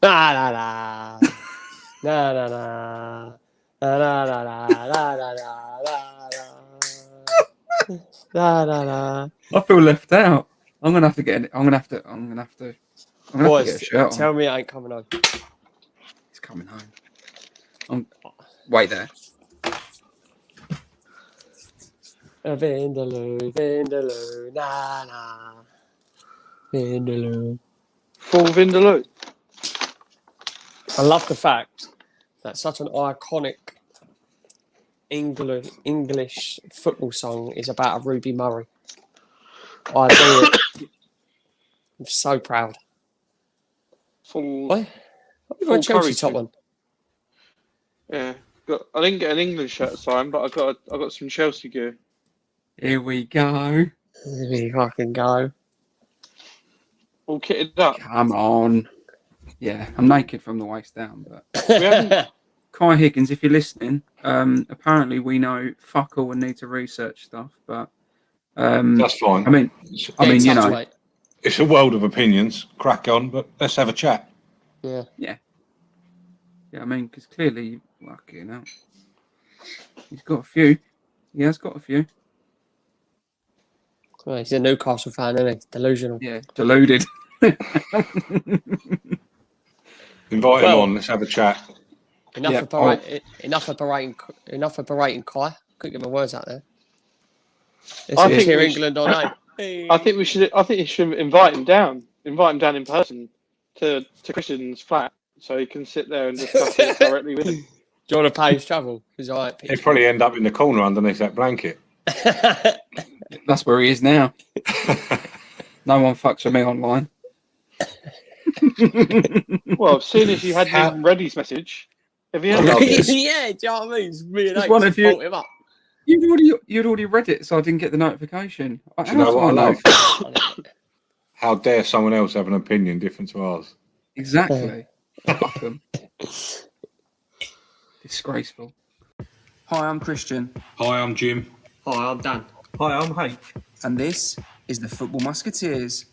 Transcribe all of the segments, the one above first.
La la la. La la la. La la la la la la la la la la. I feel left out. I'm gonna have to get get a shirt on. Tell me it ain't coming on. It's coming home. Wait there. Vindaloo, na na. Vindaloo. Full Vindaloo. I love the fact that such an iconic English football song is about a Ruby Murray. I do it. I'm so proud. Full. What? You got a Chelsea top one? Yeah. I didn't get an England shirt signed, but I got some Chelsea gear. Here we go. Here we fucking go. All kitted up. Come on. Yeah, I'm naked from the waist down, but We haven't. Kai Higgins, if you're listening, apparently we know fuck all and need to research stuff, but that's fine. I mean, you know, mate. It's a world of opinions. Crack on, but let's have a chat. Yeah. I mean, because clearly, fucking hell, he's got a few. He has got a few. Well, he's a Newcastle fan, isn't he? Delusional. Yeah, deluded. Invite him on. Let's have a chat. Enough of berating Kai. Couldn't get my words out there. I think cheer we England on night. Hey. I think you should invite him down. Invite him down in person to Christian's flat, so he can sit there and discuss it directly with him. Do you want to pay his travel? He'd probably end up in the corner underneath that blanket. That's where he is now. No one fucks with me online. Well, as soon as you had him read his message, have you heard yeah, do you know what I mean? It's me and one of you. Him up. You'd already read it, so I didn't get the notification. Do you know what I love? How dare someone else have an opinion different to ours? Exactly. Fuck them. Disgraceful. Hi, I'm Christian. Hi, I'm Jim. Hi, I'm Dan. Hi, I'm Hank. And this is the Football Musketeers.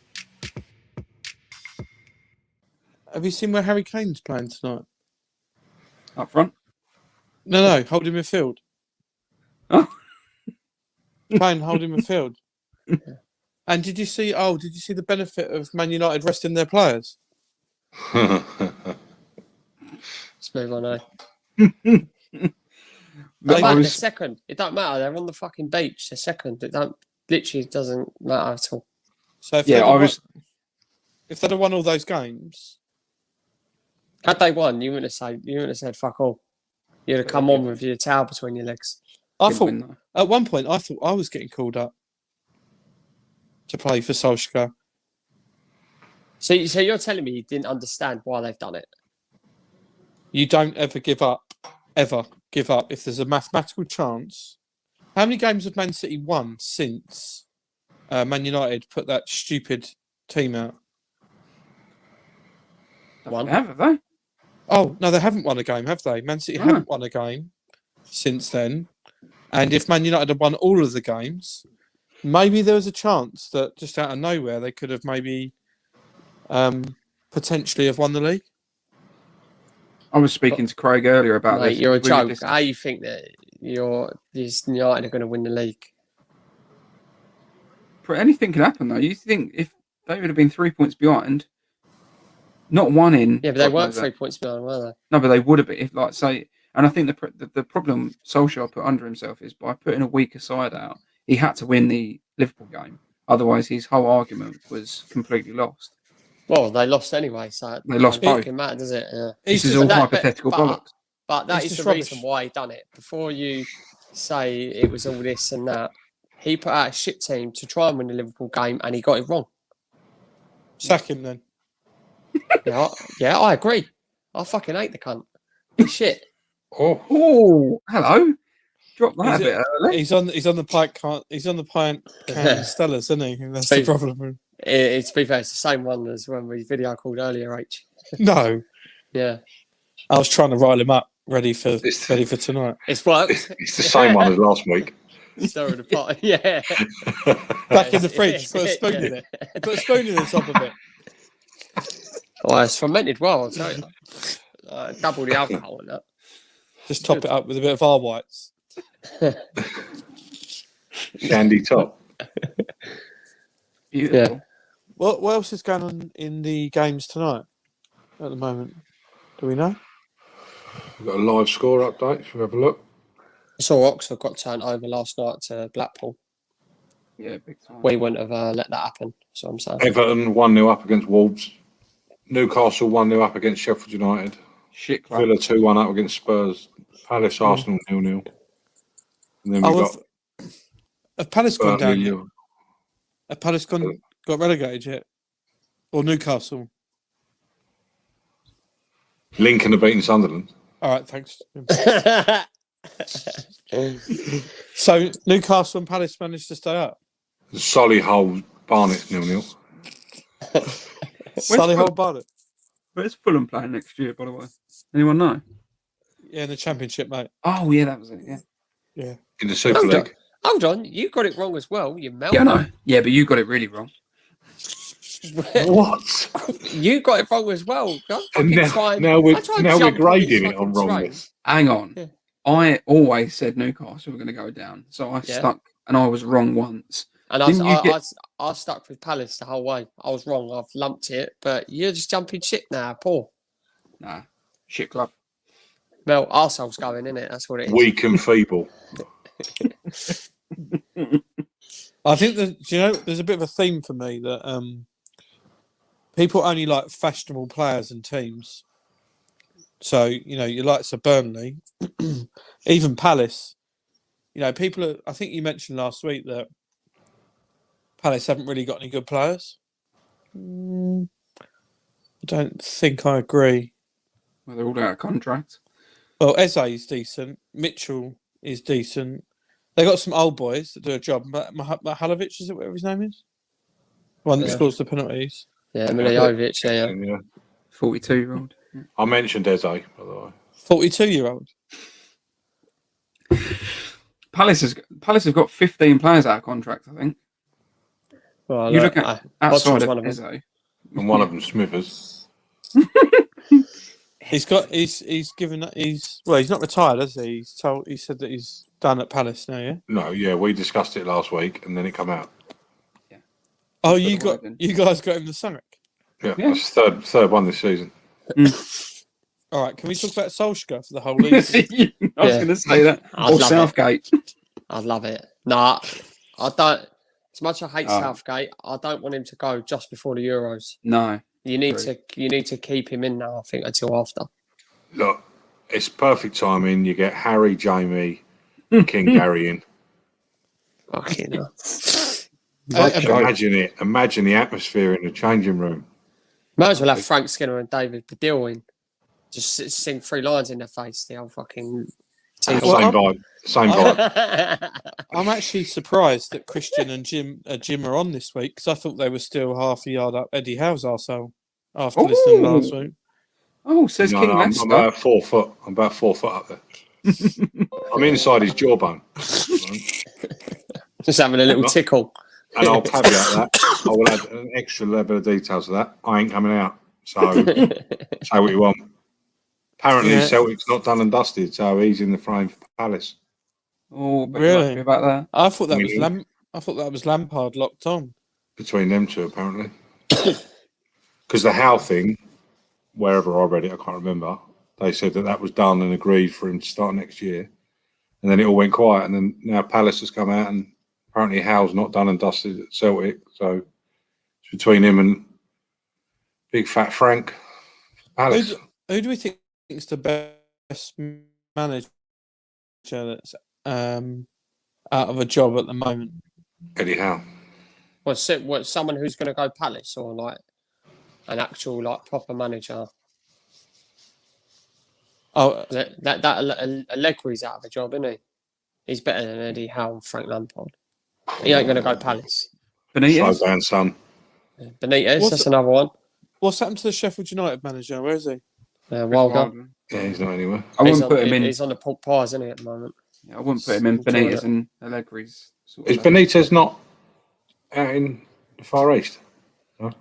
Have you seen where Harry Kane's playing tonight? Up front? No, holding midfield. Oh. Playing holding midfield. And did you see the benefit of Man United resting their players? Smooth on, But they're second. It don't matter. They're on the fucking beach. They're second. Literally doesn't matter at all. So if they'd have won all those games, had they won, you wouldn't have said fuck all. You'd have come on with your towel between your legs. At one point I thought I was getting called up to play for Solskjaer. So you're telling me you didn't understand why they've done it? You don't ever give up. Ever give up if there's a mathematical chance. How many games have Man City won since Man United put that stupid team out? One. Have they? Oh, no, they haven't won a game, have they? Man City haven't won a game since then. And if Man United had won all of the games, maybe there was a chance that just out of nowhere they could have maybe potentially have won the league. I was speaking to Craig earlier about this. You're a joke. How you think that these United are going to win the league? Anything can happen, though. You think if they would have been 3 points behind, not one in... Yeah, but they weren't 3 points behind, were they? No, but they would have been. And I think the problem Solskjaer put under himself is by putting a weaker side out, he had to win the Liverpool game. Otherwise, his whole argument was completely lost. Well, they lost anyway, so they lost both. It matter, does it? Yeah. This is all hypothetical bollocks. But that is the reason why he done it. Before you say it was all this and that, he put out a shit team to try and win the Liverpool game, and he got it wrong. Sack him then. Yeah, I agree. I fucking hate the cunt. He's shit. Oh, hello. Drop that a bit early. He's on the pint can Stellas, isn't he? That's the problem. To be fair, it's the same one as when we video called earlier, H. No. Yeah. I was trying to rile him up, ready for tonight. It's worked. It's the same one as last week. Stir in the pot. Yeah. Back in the fridge. Put a spoon in it. Put a spoon in the top of it. Oh, it's fermented well, I'll tell you. Double the alcohol in that. Just top it up with a bit of our whites. Shandy top. Beautiful. Yeah. What else is going on in the games tonight at the moment? Do we know? We've got a live score update. Should we have a look? I saw Oxford got turned over last night to Blackpool. Yeah, big time. We wouldn't have let that happen. That's what I'm saying. Everton 1-0 up against Wolves. Newcastle 1-0 up against Sheffield United. Shit club. Villa 2-1 up against Spurs. Palace Arsenal 0-0. And then we got have Palace gone down Burnley yet? 0. Have Palace got relegated yet? Or Newcastle? Lincoln have beaten Sunderland. All right, thanks. So Newcastle and Palace managed to stay up. Solihull Barnet 0-0. Solihull Barnet. Where's Fulham playing next year, by the way? Anyone know? Yeah, in the Championship, mate. Oh, yeah, that was it, yeah. Yeah. In the Super League. Hold on, you got it wrong as well. You melt. Yeah, I know. Yeah, but you got it really wrong. What? You got it wrong as well. Now we're grading it on wrongness. Hang on. Yeah. I always said Newcastle were going to go down. So I stuck, and I was wrong once. And I stuck with Palace the whole way. I was wrong. I've lumped it, but you're just jumping shit now, Paul. Nah, shit club. Well, arsehole's going, innit? That's what it is. Weak and feeble. I think there's a bit of a theme for me that people only like fashionable players and teams. So, you like Burnley, even Palace. People I think you mentioned last week that Palace haven't really got any good players. I don't think I agree. Well, they're all out of contract. Well, Eze is decent. Mitchell is decent. They got some old boys that do a job. Mahalovic, is it whatever his name is? One that scores the penalties. Yeah, Miljovic, yeah. 42-year-old. I mentioned Eze, by the way. 42-year-old. Palace have got 15 players out of contract, I think. Well, You look at outside one of of Eze. And one of them Smithers. He's not retired, has he? He said that he's done at Palace now, yeah? No, yeah, we discussed it last week and then it came out. Yeah. Oh, you guys got him the Summit. Yeah, that's third one this season. All right, can we talk about Solskjaer for the whole league? I was going to say that. Or Southgate. I'd love it. Nah, I don't. As much as I hate Southgate, I don't want him to go just before the Euros. No. You need to keep him in now, I think, until after. Look, it's perfect timing. You get Harry, Jamie, King Gary in. Fucking hell. Imagine it. Imagine the atmosphere in the changing room. Might as well have Frank Skinner and David Baddiel in. Just sing 3 lines in their face. The old fucking Same vibe. I'm actually surprised that Christian and Jim are on this week because I thought they were still half a yard up Eddie Howe's arsehole after listening last week. Oh, says King Leicester. I'm about 4 foot. I'm about 4 foot up there. I'm inside his jawbone. Just having a little tickle. And I'll caveat that. I will add an extra level of detail to that. I ain't coming out. So say what you want. Apparently, Celtic's not done and dusted, so he's in the frame for Palace. Oh, but really? About that? I thought that was Lampard locked on. Between them two, apparently. Because the Howe thing, wherever I read it, I can't remember. They said that was done and agreed for him to start next year, and then it all went quiet. And then now Palace has come out, and apparently Howe's not done and dusted at Celtic, so it's between him and Big Fat Frank. Palace. Who do we think is the best manager that's out of a job at the moment? Eddie Howe. What, someone who's going to go Palace or like an actual like proper manager? Oh, that Allegri's out of a job, isn't he? He's better than Eddie Howe and Frank Lampard. He ain't going to go Palace. Benitez? Slow down, son. Benitez, that's another one. What's happened to the Sheffield United manager? Where is he? Wilder. Yeah, he's not anywhere. I wouldn't put him in. He's on the pork pies, isn't he, at the moment? Yeah, I wouldn't put him in Benitez and Allegri's. Is Benitez not out in the Far East? I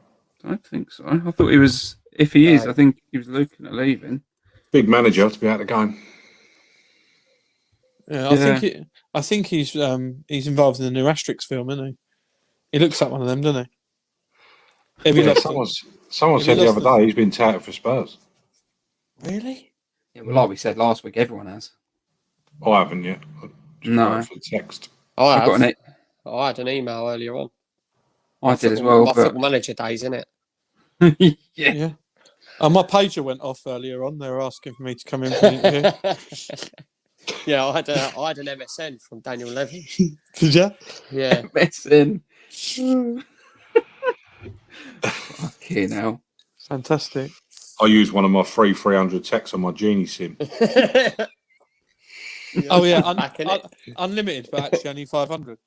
don't think so. I thought he was If he is, Right. I think he was looking at leaving. Big manager to be out of the game. Yeah, Yeah. I think he's involved in the new Asterix film, isn't he? He looks like one of them, doesn't he? If he Yeah, lost someone if he said the lost other day he's been touted for Spurs. Really? Yeah, well, like we said last week, everyone has. I haven't yet. I just No. got it for text. I got an. I had an email earlier on. I did as well, My but football manager days, isn't it? yeah. Yeah. My pager went off earlier on. They were asking for me to come in for an interview. Yeah, I had an MSN from Daniel Levy. Did you? Yeah. Messing. Fucking hell. Fantastic. I used one of my free 300 texts on my Genie SIM. Oh yeah, Back in it. unlimited, but actually only 500.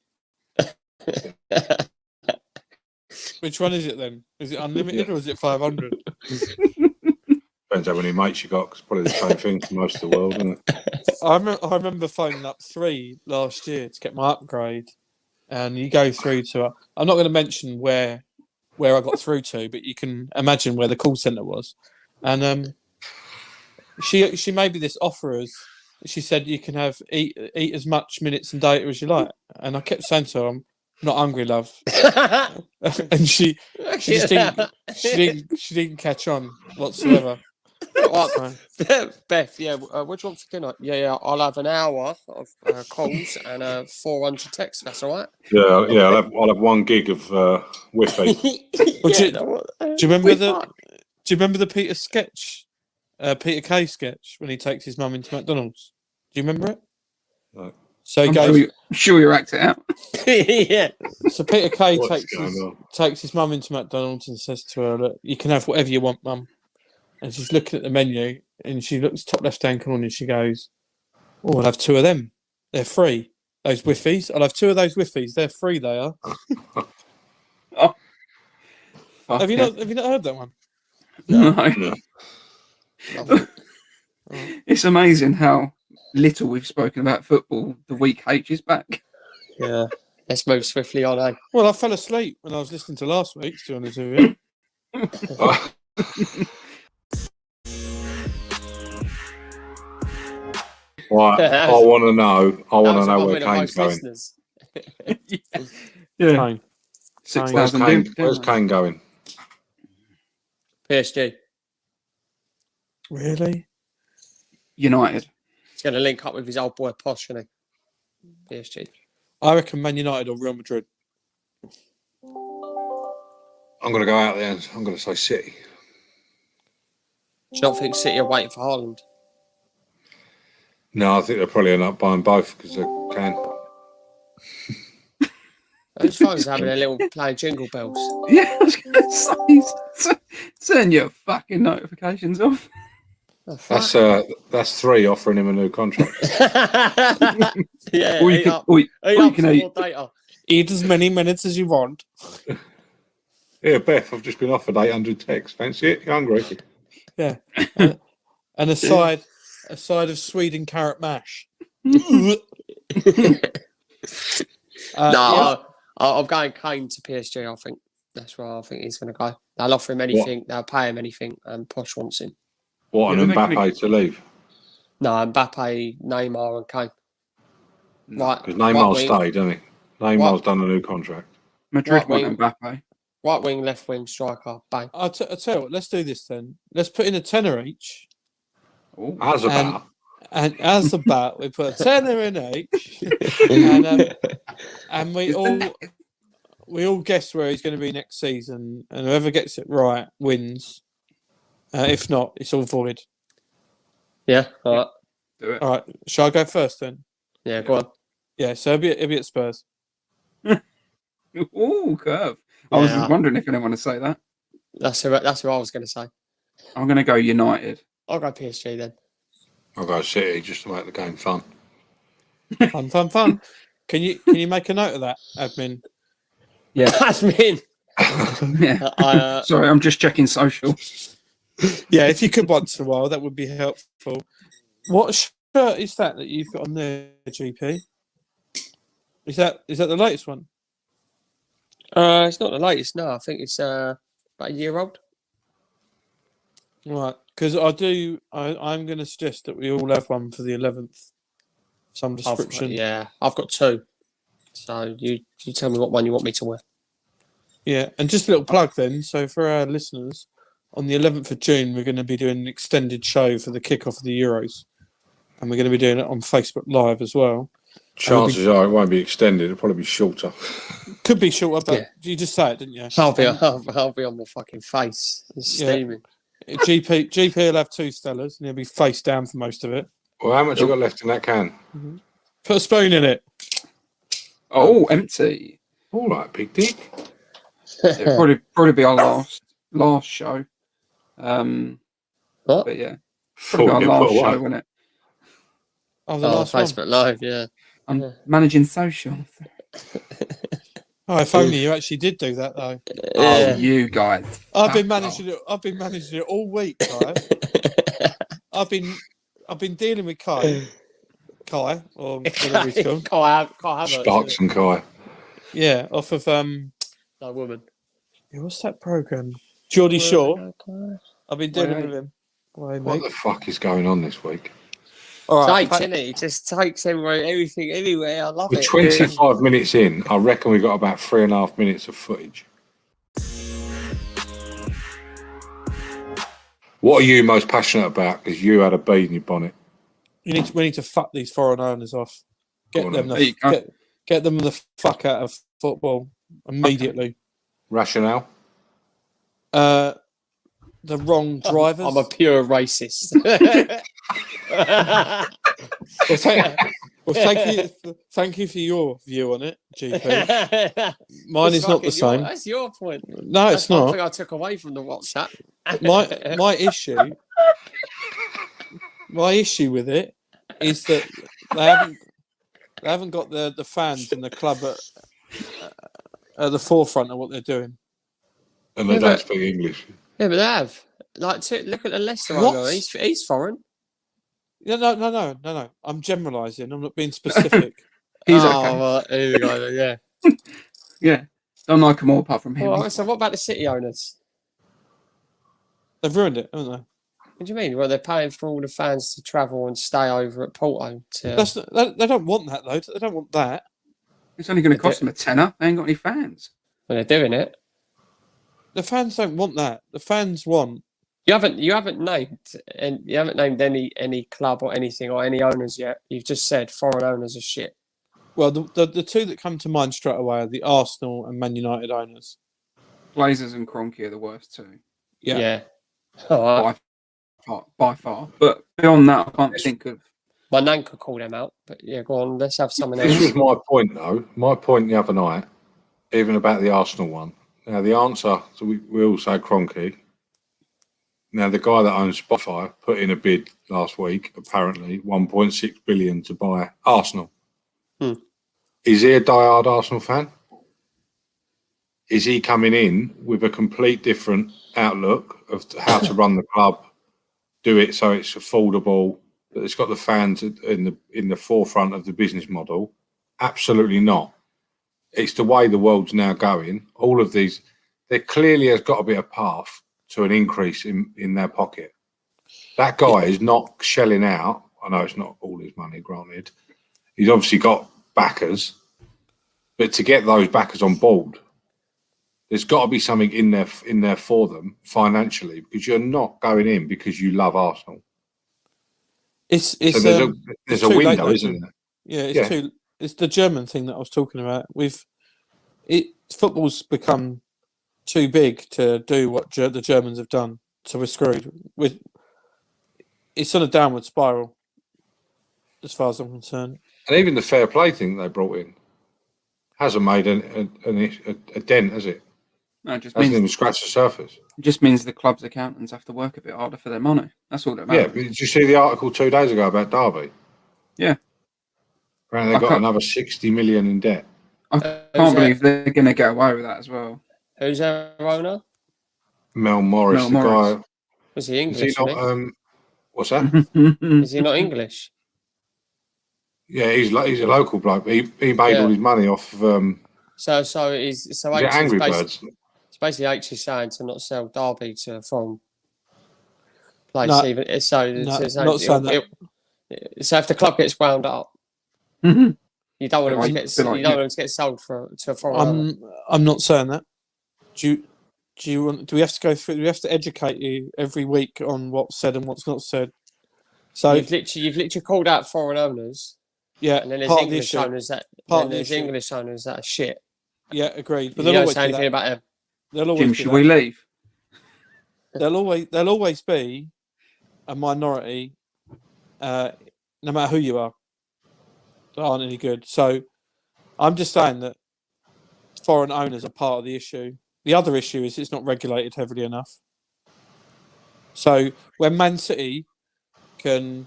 Which one is it then? Is it unlimited or is it 500? Depends how many mates you got, 'cause it's probably the same thing for most of the world, isn't it? I remember phoning up 3 last year to get my upgrade, and you go through to. I'm not going to mention where I got through to, but you can imagine where the call centre was, and she made me this offer as she said you can have eat as much minutes and data as you like, and I kept saying to her, I'm not hungry, love, and she just didn't catch on whatsoever. Beth, yeah, what do you want for dinner? Yeah, I'll have an hour of calls and 400 texts. That's all right. Yeah. I'll have 1 gig of Wi-Fi. Do you remember the Peter sketch, Peter Kay sketch when he takes his mum into McDonald's? Do you remember it? No. So he I'm goes. sure you're acting out. Yeah. So Peter Kay What's going on? takes his mum into McDonald's and says to her, "Look, you can have whatever you want, mum." And she's looking at the menu and she looks top left-hand corner and she goes, "Oh, I'll have 2 of them. They're free. Those Whiffies. I'll have 2 of those Whiffies. They're free. They are." Oh. Have you not heard that one? No. No. It's amazing how little we've spoken about football the week H is back. Yeah. Let's move swiftly on, eh? Well, I fell asleep when I was listening to last week's, to be honest with you. Right, I want to know. Where That Kane's was going. listeners. Yeah. Fine. 6,000 Where's Kane going? PSG. Really? United. He's going to link up with his old boy Posh, isn't he? PSG. I reckon Man United or Real Madrid. I'm going to go out there and I'm going to say City. Do you not think City are waiting for Haaland? No, I think they'll probably end up buying both because they can. Those phones having a little playing jingle bells. Yeah, I was going to say, turn your fucking notifications off. Oh, fuck. That's 3 offering him a new contract. Yeah, Or you can eat. data. Eat as many minutes as you want. Yeah, Beth, I've just been offered 800 texts. Fancy it? You hungry? Yeah. And a side of Sweden carrot mash. I'm going Kane to PSG, I think. That's where I think he's going to go. They'll offer him anything. They'll pay him anything. And Posh wants him. What, and Mbappe to leave? No, Mbappe, Neymar and Kane. Right. Because Neymar's stayed, hasn't he? Neymar's done a new contract. Madrid want Mbappe. Right wing, left wing, striker, bang. I'll tell you what, let's do this then. Let's put in a tenner each. Oh. How's about? And as a bat, we put a tenner in each. And we all guess where he's going to be next season. And whoever gets it right wins. If not, it's all void. Yeah, all right. Do it. All right, shall I go first then? Yeah, go on. Yeah, so it'll be at Spurs. Oh, curve. I was wondering if anyone would say that. That's who I was going to say. I'm going to go United. I'll go PSG then. I'll go City just to make the game fun. Fun. Can you make a note of that, admin? Yeah. Admin. Yeah. Sorry, I'm just checking social. Yeah, if you could once in a while, that would be helpful. What shirt is that you've got on there, GP? Is that the latest one? It's not the latest. No, I think it's about a year old. Right, because I'm going to suggest that we all have one for the 11th. Some description. I've got two. So you tell me what one you want me to wear. Yeah, and just a little plug then. So for our listeners, on the 11th of June, we're going to be doing an extended show for the kickoff of the Euros. And we're going to be doing it on Facebook Live as well. Chances are it won't be extended. It'll probably be shorter. Could be shorter, but you just say it, didn't you? I'll be on my fucking face. It's steaming. GP will have 2 Stellas, and he'll be face down for most of it. Well, how much you got left in that can? Mm-hmm. Put a spoon in it. Oh, empty. All right, big dick. It'll probably be our last show. What? But yeah, probably our last show, won't it? Oh, the last Facebook one. Live, yeah. I'm managing social. Oh, if only you actually did do that, though. Oh, you guys! I've been managing it all week, Kai. I've been dealing with Kai, or whatever he's called. Kai Havertz. Sparks and Kai. Yeah, off of No woman. Yeah, what's that program? Geordie Shaw. I've been dealing with him. What the fuck is going on this week? All right, Takes, innit? He just takes everything anywhere. I love We're it. 25 minutes in. I reckon we got about 3.5 minutes of footage. What are you most passionate about? Because you had a bee in your bonnet. we need to fuck these foreign owners off. Get Go on, them then. get them the fuck out of football immediately. Rationale? The wrong drivers. I'm a pure racist. Thank you for your view on it, GP. Mine is not the same. That's your point. No, it's not. One thing I took away from the WhatsApp. My issue with it is that they haven't got the fans and the club at the forefront of what they're doing. And they don't speak English. Yeah, but they have. Look at the Leicester What? owner. He's foreign. Yeah, no. I'm generalising. I'm not being specific. He's okay. Well, here we go. Yeah. Yeah, don't like them all apart from him. Well, so what about the City owners? They've ruined it, haven't they? What do you mean? Well, they're paying for all the fans to travel and stay over at Porto. They don't want that, though. They don't want that. It's only going to cost them a tenner. They ain't got any fans. Well, they're doing it. The fans don't want that. The fans want. You haven't named any club or anything or any owners yet. You've just said foreign owners are shit. Well, the two that come to mind straight away are the Arsenal and Man United owners. Glazers and Kroenke are the worst two. Yeah. All right. By far. But beyond that, I can't think of. My nan could call them out, but yeah, go on. Let's have someone else. This was my point, though. My point the other night, even about the Arsenal one. Now, the answer, so we all say Kroenke. Now, the guy that owns Spotify put in a bid last week, apparently, 1.6 billion to buy Arsenal. Is he a diehard Arsenal fan? Is he coming in with a complete different outlook of how to run the club, do it so it's affordable, that it's got the fans in the forefront of the business model? Absolutely not. It's the way the world's now going. All of these, there clearly has got to be a path to an increase in their pocket. That guy is not shelling out. I know it's not all his money, granted. He's obviously got backers, but to get those backers on board, there's got to be something in there for them financially, because you're not going in because you love Arsenal. There's a window, isn't there? Yeah, it's the German thing that I was talking about. Football's become too big to do what the Germans have done, so we're screwed. It's on a downward spiral, as far as I'm concerned. And even the fair play thing they brought in hasn't made a dent, has it? No, it just hasn't means even scratched the surface. It just means the club's accountants have to work a bit harder for their money. That's all that matters. Yeah, but did you see the article 2 days ago about Derby? Yeah. Apparently they got another 60 million in debt. I can't believe they're going to get away with that as well. Who's their owner? Mel Morris, the guy. Was he English? Is he not, what's that? Is he not English? Yeah, he's a local bloke. He made all his money off of. So H Angry Birds. It's basically H is saying to not sell Derby to foreign place. No. Even so, not saying that. So if the club gets wound up, Mhm. you don't want them to Right. get Feel like, you don't want them to get sold to a foreign owner. I'm not saying that. Do we have to go through? Do we have to educate you every week on what's said and what's not said? So You've literally called out foreign owners, yeah, and then there's part of the English issue. owners that Part of the issue. English owners that are shit. Yeah, agreed. But You they'll don't always say be anything that. about them. There'll always Jim, be should that. we leave? There'll always be a minority, no matter who you are, that aren't any good. So I'm just saying that foreign owners are part of the issue. The other issue is it's not regulated heavily enough. So when Man City can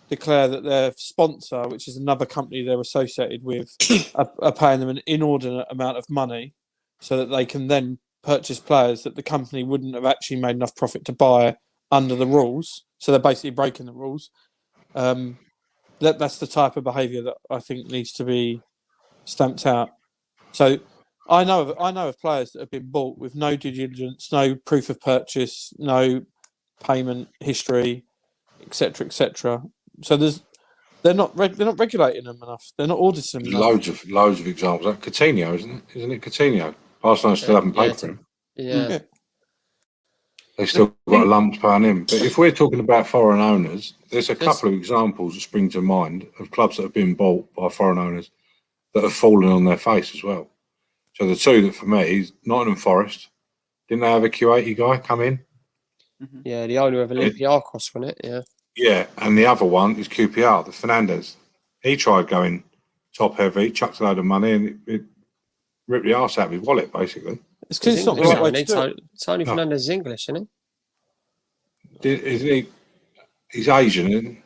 declare that their sponsor, which is another company they're associated with, are paying them an inordinate amount of money so that they can then purchase players that the company wouldn't have actually made enough profit to buy under the rules. So they're basically breaking the rules. That's the type of behaviour that I think needs to be stamped out. So I know of players that have been bought with no due diligence, no proof of purchase, no payment history, etc., etc. So they're not regulating them enough. They're not auditing them enough. Loads of examples. Like Coutinho, isn't it? Coutinho. Arsenal still haven't paid for him. Yeah. They still got a lump to pay on him. But if we're talking about foreign owners, there's a couple of examples that spring to mind of clubs that have been bought by foreign owners that have fallen on their face as well. So the two that for me is Nottingham Forest. Didn't they have a Q80 guy come in? Yeah, the owner of Olympiacos, wasn't it? Yeah. Yeah, and the other one is QPR, the Fernandez. He tried going top heavy, chucked a load of money, and it ripped the arse out of his wallet, basically. It's because it's not the right way to do it. Tony Fernandez is English, isn't he? Isn't he? He's Asian, isn't he?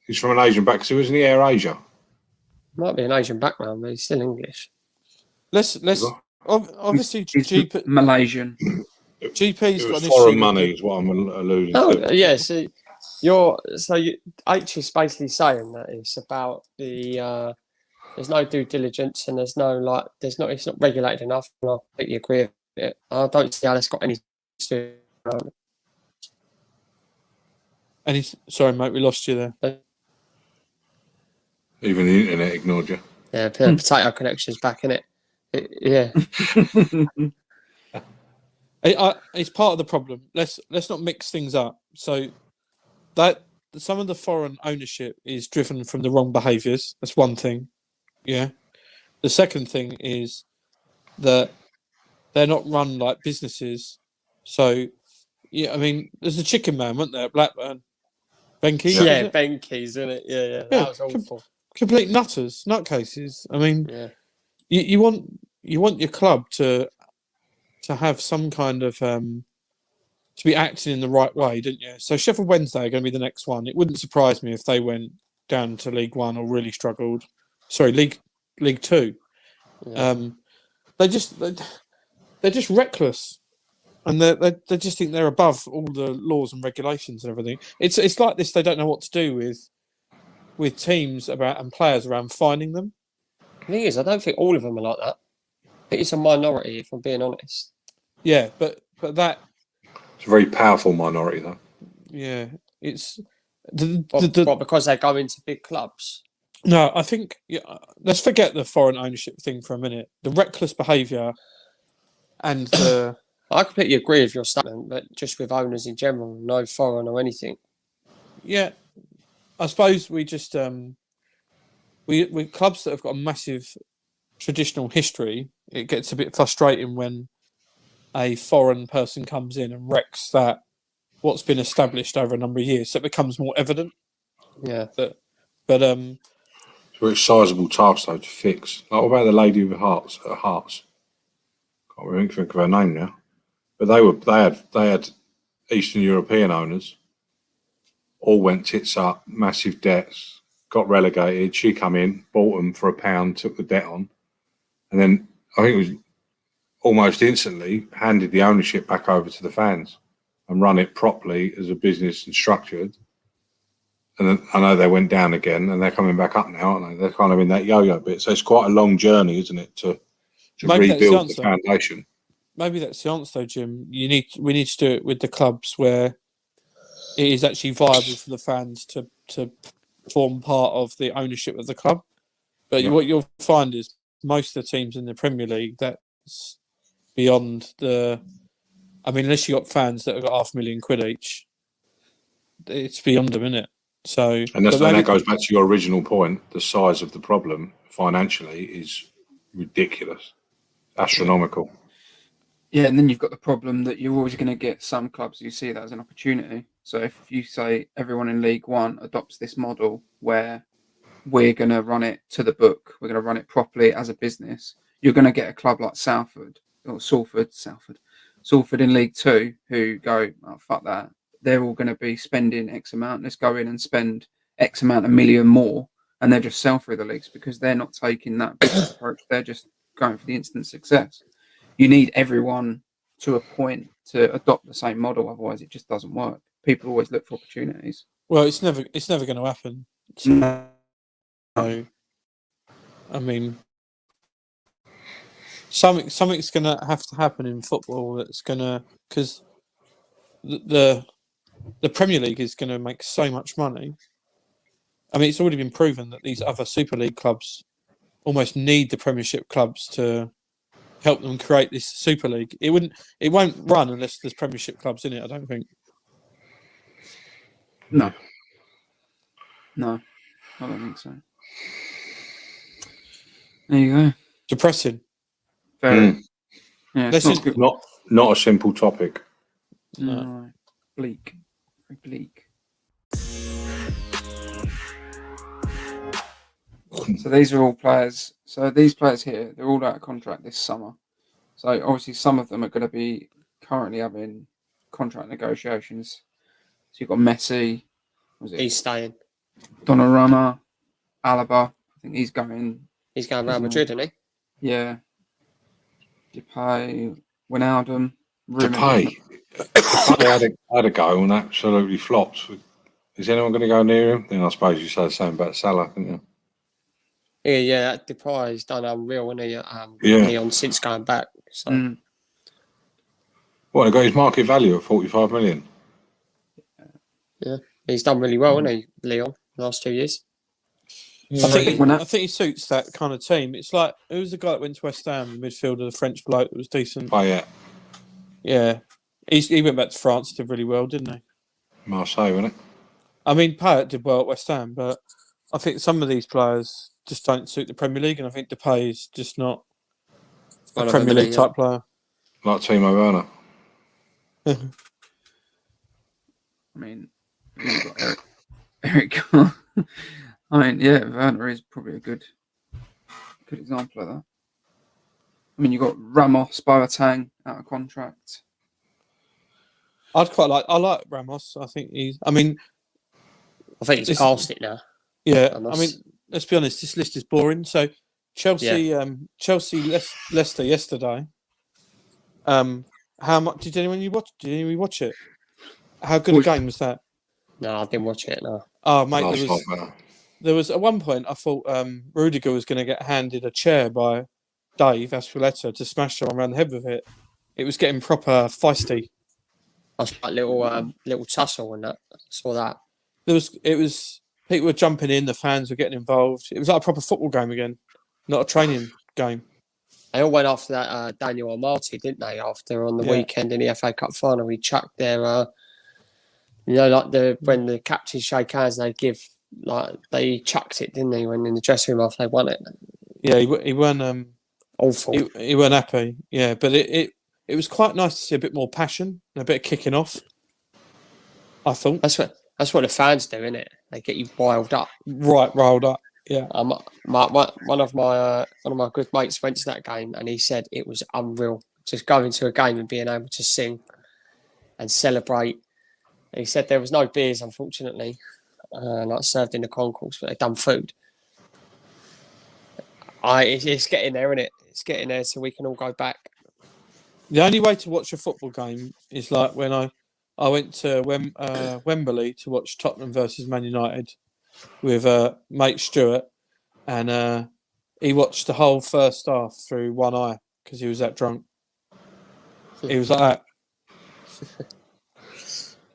He's from an Asian background. So isn't he Air Asia? Might be an Asian background, but he's still English. Let's obviously He's Malaysian. GP's got an foreign issue. money is what I'm alluding Oh, to. yeah. So H is basically saying that it's about the there's no due diligence and there's no it's not regulated enough. And I completely agree with it. I don't see how that's got any to do. Sorry, mate, we lost you there. Even the internet ignored you. Yeah, potato connection's back in it. Yeah. It's part of the problem. Let's not mix things up. So that some of the foreign ownership is driven from the wrong behaviours. That's one thing. Yeah. The second thing is that they're not run like businesses. So yeah, I mean, there's a chicken man, wasn't there, at Blackburn? Benke's, yeah, Benke's, isn't it? Yeah. That was awful. Complete nutcases. I mean, you want your club to have some kind of to be acting in the right way, didn't you? So Sheffield Wednesday are going to be the next one. It wouldn't surprise me if they went down to League One or really struggled. Sorry, League Two. Yeah. They're just reckless, and they just think they're above all the laws and regulations and everything. It's like this. They don't know what to do with teams and players around finding them. The thing is, I don't think all of them are like that. I think it's a minority, if I'm being honest. Yeah, but that it's a very powerful minority, though. Yeah, it's because they go into big clubs. No, I think let's forget the foreign ownership thing for a minute. The reckless behaviour and the I completely agree with your statement, but just with owners in general, no foreign or anything. Yeah, I suppose we just we clubs that have got a massive traditional history. It gets a bit frustrating when a foreign person comes in and wrecks what's been established over a number of years. So it becomes more evident. Yeah, but it's a very sizable task though to fix. Like, what about the lady with Hearts at Hearts? Can't really think of her name now. But they had Eastern European owners. All went tits up, massive debts, got relegated. She come in, bought them for £1, took the debt on, and then I think it was almost instantly handed the ownership back over to the fans and run it properly as a business and structured. And then I know they went down again and they're coming back up now, aren't they? They're kind of in that yo-yo bit. So it's quite a long journey, isn't it, to rebuild the foundation. Maybe that's the answer, though, Jim. We need to do it with the clubs where it is actually viable for the fans to form part of the ownership of the club. But what you'll find is most of the teams in the Premier League, that's beyond the. I mean, unless you got fans that have got £500,000 each, it's beyond them, isn't it? So, And that goes back to your original point. The size of the problem financially is ridiculous, astronomical. Yeah, and then you've got the problem that you're always going to get some clubs who see that as an opportunity. So if you say everyone in League One adopts this model where we're going to run it to the book, we're going to run it properly as a business, you're going to get a club like Salford in League Two who go, oh, fuck that. They're all going to be spending X amount. Let's go in and spend X amount of million more. And they just sell through the leagues because they're not taking that business approach. They're just going for the instant success. You need everyone to a point to adopt the same model. Otherwise, it just doesn't work. People always look for opportunities. Well, it's never going to happen. So, I mean, something's going to have to happen in football. That's going to because the Premier League is going to make so much money. I mean, it's already been proven that these other Super League clubs almost need the Premiership clubs to help them create this Super League. It won't run unless there's Premiership clubs in it, I don't think. No, I don't think so. There you go. Depressing. Very. Yeah, it's not good. Not a simple topic. No. Bleak. Very bleak. So these are all players. So these players here, they're all out of contract this summer. So obviously some of them are going to be currently having contract negotiations. So you've got Messi. He's staying. Donnarumma, Alaba. I think he's going. He's going Real Madrid, isn't he? Yeah. Depay, Wijnaldum, Depay had a go and absolutely flopped. Is anyone going to go near him? Then I suppose you say the same about Salah, couldn't you? Yeah, that Depay's done unreal, isn't he? Leon since going back. So. Well, he got his market value at 45 million. Yeah, he's done really well, hasn't he, Leon, the last 2 years? I think he suits that kind of team. It's like, who was the guy that went to West Ham, the midfielder, the French bloke that was decent? Oh, yeah. Yeah. He went back to France, did really well, didn't he? Marseille, wasn't it? I mean, Payet did well at West Ham, but I think some of these players just don't suit the Premier League, and I think Depay is just not a Premier League type player. Like Timo Werner. I mean, you've got Eric. I mean, yeah, Werner is probably a good example of that. I mean, you've got Ramos, Boateng out of contract. I like Ramos. I think he's past it now. Yeah, I mean, let's be honest. This list is boring. So, Chelsea, Leicester yesterday. How much did anyone watch? Did anyone watch it? How good a game was that? No, I didn't watch it. No. Oh, mate, there was at one point I thought Rudiger was going to get handed a chair by Dave Aspiletta to smash someone around the head with it. It was getting proper feisty. That's like little tussle and that. I saw that. It was people were jumping in, the fans were getting involved. It was like a proper football game again, not a training game. They all went after that Daniel Amati, didn't they? After on the weekend in the FA Cup final, he chucked their, when the captains shake hands, they chucked it, didn't they? When in the dressing room after they won it. Yeah, he weren't awful. He weren't happy. Yeah, but it was quite nice to see a bit more passion and a bit of kicking off. I thought that's what the fans do, isn't it? They get you riled up. Right, riled up. Yeah. One of my good mates went to that game and he said it was unreal. Just going to a game and being able to sing and celebrate. He said there was no beers, unfortunately, served in the concourse, but they've done food. It's getting there, isn't it? It's getting there, so we can all go back. The only way to watch a football game is like when I went to Wembley to watch Tottenham versus Man United with mate Stuart, and he watched the whole first half through one eye because he was that drunk. He was like that.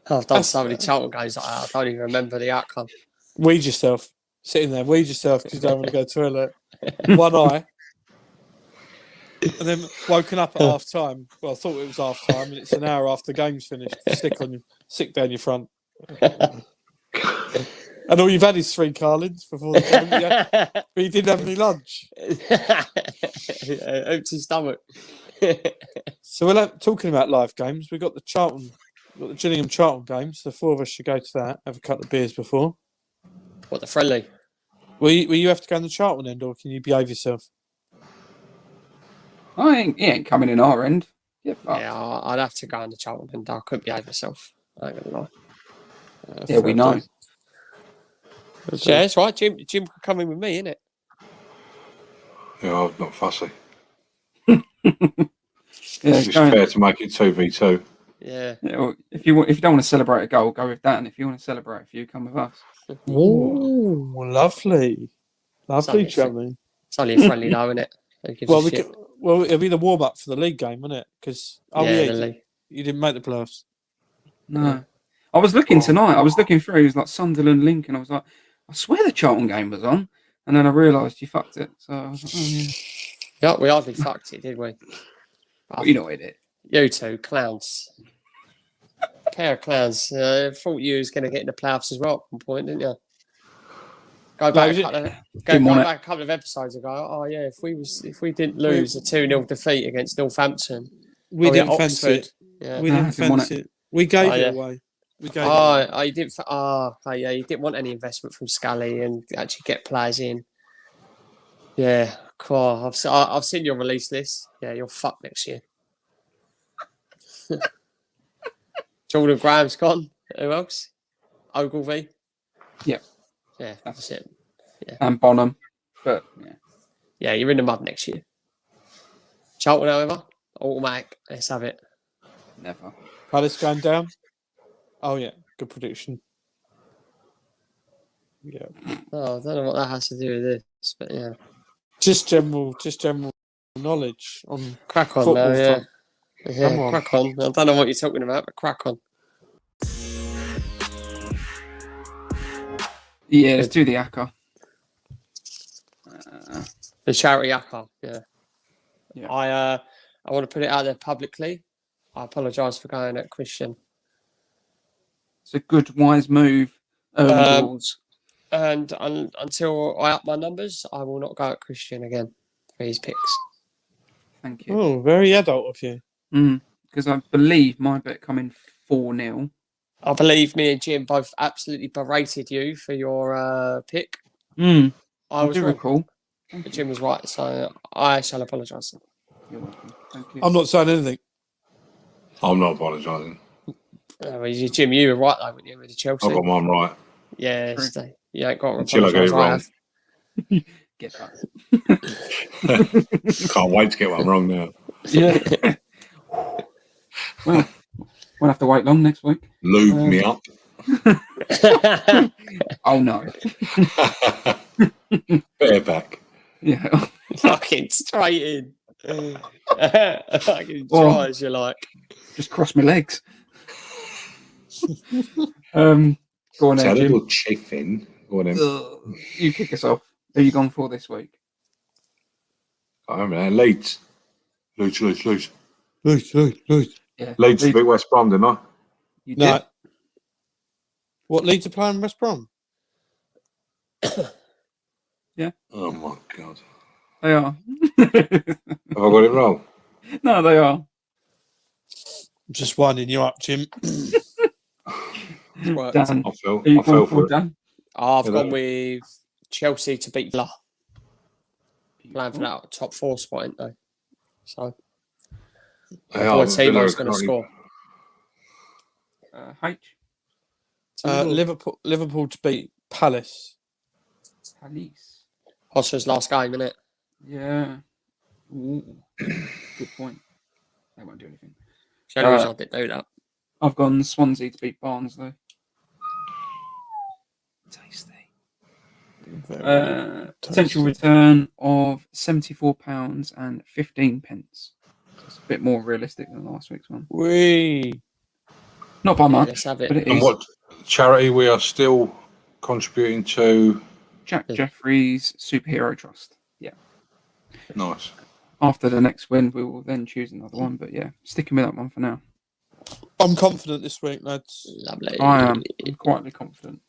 I've done so many Charlton games like that, I don't even remember the outcome. Weed yourself. Sitting there, weed yourself because you don't want to go to the toilet. One eye. And then woken up at half time. Well, I thought it was half time, and it's an hour after the game's finished. Sick down your front. And all you've had is 3 Carlins before the game. But you didn't have any lunch. Empty stomach. So talking about live games, we've got the Gillingham Charlton games. The 4 of us should go to that, have a couple of beers before. What, the friendly? Will you have to go on the Charlton end, or can you behave yourself? He ain't coming in our end. Yeah, I'd have to go on the Charlton and I couldn't behave myself. I ain't gonna lie. Yeah, we know. Yeah, that's right. Jim could come in with me, innit? Yeah, I'm not fussy. Yeah, It's just fair to make it 2v2. Yeah. Well, if you don't want to celebrate a goal, go with that. And if you want to celebrate a few, come with us. Oh, lovely. Lovely, Johnny. It's only a friendly though, innit? Well, it'll be the warm up for the league game, won't it? Because you didn't make the playoffs. No, I was looking tonight. I was looking through. It was like Sunderland, Lincoln. I was like, I swear the Charlton game was on, and then I realised you fucked it. So I was like, oh, yeah. Yeah, we hardly fucked it, did we? Well, you know it did. You two clowns. Pair of clowns. I thought you was going to get in the playoffs as well at one point, didn't you? Go back a couple of episodes ago. Oh yeah, if we didn't lose a 2-0 defeat against Northampton, we didn't fancy it. Yeah. We didn't fancy it. We gave it away. You didn't. You didn't want any investment from Scully and actually get players in. Yeah, cool. I've seen your release list. Yeah, you're fucked next year. Jordan Graham's gone. Who else? Ogilvy. Yep. Yeah, that's it. Yeah. And Bonham. But yeah, you're in the mud next year. Charlton, however, automatic. Let's have it. Never. Palace going down. Oh yeah, good prediction. Yeah. Oh, I don't know what that has to do with this, but yeah. Just general knowledge on crack on now, yeah. Yeah, crack on. I don't know what you're talking about, but crack on. Yeah, let's do the ACCA. The charity ACCA, yeah. Yeah. I want to put it out there publicly. I apologise for going at Christian. It's a good, wise move. And until I up my numbers, I will not go at Christian again for his picks. Thank you. Oh, very adult of you. Because I believe my bet coming 4-0. I believe me and Jim both absolutely berated you for your pick. I was do wrong. recall. But Jim was right, so I shall apologise. You're welcome. Thank you. I'm not saying anything. I'm not apologising. Jim, you were right though, weren't you, with the Chelsea? I got mine right. Yeah, you ain't got to Until I get it wrong. Get that. Can't wait to get one wrong now. Yeah. Well, we'll have to wait long next week. Lube me up. Oh no. Bareback. Yeah. Fucking straight in. Fucking try as you like. Just cross my legs. Go on then, Jim. Little chafing. Go on then. You kick us off. Who are you gone for this week? I remember that. Leeds. Leeds. Yeah. Leeds to beat West Brom, didn't I? You No. did. What, Leeds are playing West Brom? Yeah. Oh my God. They are. Have I got it wrong? No, they are. I'm just winding you up, Jim. Dan, I fell are you for for it. Dan? I've gone with Chelsea to beat Villa. Playing for that top 4 spot, ain't they? So, what team I was going to score? H. Liverpool to beat Palace. Palace. Potter's last game, innit? Yeah. Ooh. Good point. They won't do anything. The only reason I didn't do that. I've gone Swansea to beat Barnsley. Tasty. Potential return of £74.15. So it's a bit more realistic than last week's one. Whee! Not by much, let's have it. but it And is. what charity we are still contributing to? Jack Jeffrey's Superhero Trust. Yeah. Nice. After the next win, we will then choose another one. But yeah, sticking with that one for now. I'm confident this week, lads. Lovely. I am quietly confident.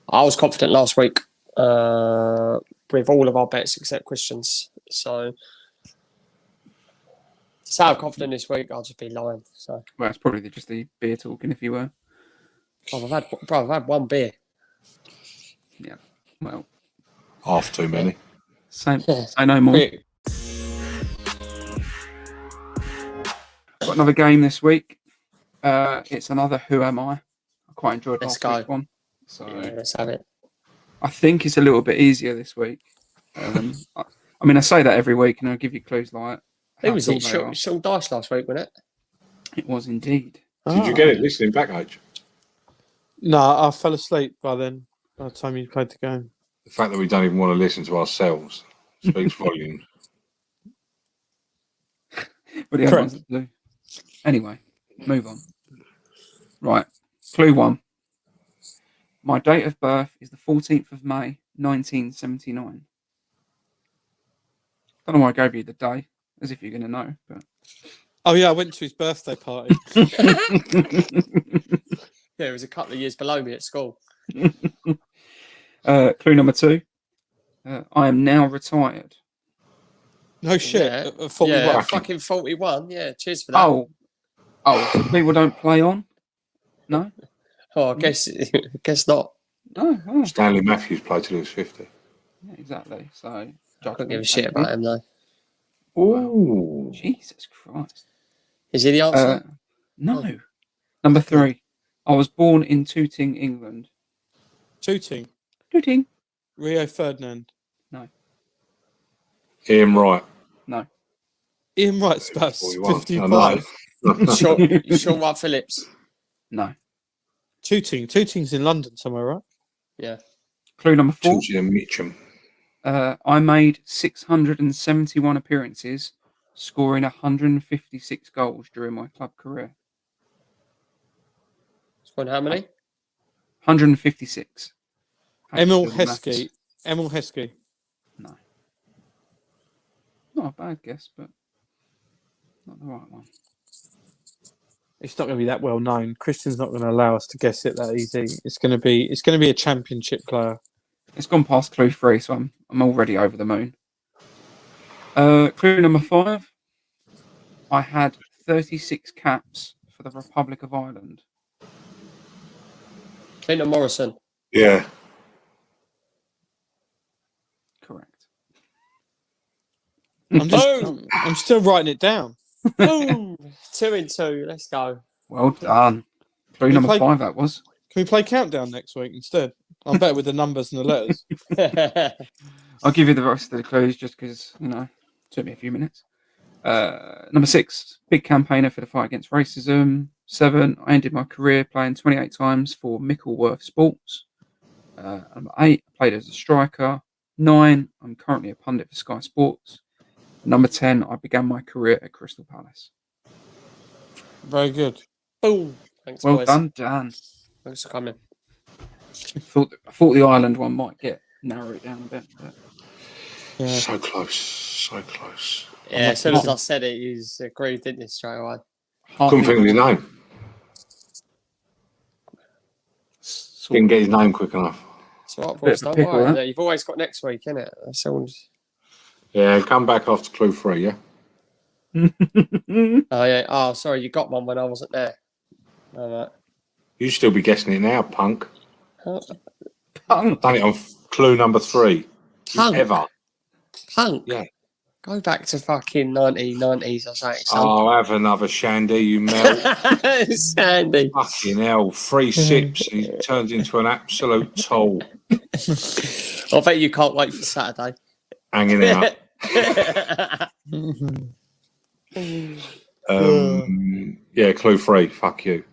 I was confident last week with all of our bets except Christian's. So to say I'm confident this week, I'll just be lying. So Well, it's probably just the beer talking if you were. I've had one beer. Yeah. Well, Half too many. say no more. Pretty- Got another game this week. It's another Who Am I? I quite enjoyed Let's last week's go. one. So Yeah, let's have it. I think it's a little bit easier this week. I mean, I say that every week, and I'll give you clues like Who was cool it? they are. Sean Dice last week, wasn't it? It was indeed. Did you get it listening back, Age? No, I fell asleep by then. By the time you played the game. The fact that we don't even want to listen to ourselves speaks volumes. But the other ones that do. Anyway, move on. Right. Clue 1. My date of birth is the 14th of May, 1979. Don't know why I gave you the day, as if you're going to know. But Oh yeah, I went to his birthday party. Yeah, it was a couple of years below me at school. Clue number 2. I am now retired. No shit. Yeah. At 41. Yeah, fucking 41. Yeah, cheers for that. So people don't play on? No? Oh, I guess not. No. Oh, Stanley Matthews played till he was 50. yeah, exactly. So, I couldn't give a shit about him though. Oh, Jesus Christ. Is he the answer? No. Number 3. I was born in Tooting, England. Tooting. Tooting? Rio Ferdinand. Ian Wright. No. Ian Wright's about 41. 55. Sean White Phillips. No. Tooting. Tooting's in London somewhere, right? Yeah. Clue number 4. Tucci and Mitchum. I made 671 appearances, scoring 156 goals during my club career. Scored how many? 156. Emil Maths. Heskey. Emil Heskey. No. Not a bad guess, but not the right one. It's not going to be that well known. Christian's not going to allow us to guess it that easy. It's going to be a championship player. It's gone past clue 3, so I'm already over the moon. Clue number 5. I had 36 caps for the Republic of Ireland. Clinton Morrison. Yeah. Correct. I'm still writing it down. Boom! 2 in 2. Let's go. Well done. Clue number 5, that was. Can we play Countdown next week instead? I'm better with the numbers and the letters. I'll give you the rest of the clues just because, it took me a few minutes. Number 6, big campaigner for the fight against racism. 7, I ended my career playing 28 times for Mickleworth Sports. Number 8, I played as a striker. 9, I'm currently a pundit for Sky Sports. Number 10, I began my career at Crystal Palace. Very good. Boom. Thanks, Well boys. done, Dan. Thanks for coming. I thought the Ireland one might narrow it down a bit. But Yeah. So close. So close. Yeah, as soon as I said it, you agreed, didn't you, straight away? Couldn't think of his name. Didn't get his name quick enough. It's all right, Bit boys. of a Don't pickle, worry. huh? You've always got next week, innit? That's all. Yeah, come back after clue 3, yeah? Oh, yeah. Oh, sorry. You got one when I wasn't there. All right. You still be guessing it now, punk. Oh, Done it on clue number 3. Punk. Ever. Punk. Yeah. Go back to fucking 1990s or something. son. Oh, have another shandy, you melt. Sandy. Fucking hell. 3 sips and he turns into an absolute toll. I bet you can't wait for Saturday. Hanging out. Yeah, clue 3. Fuck you.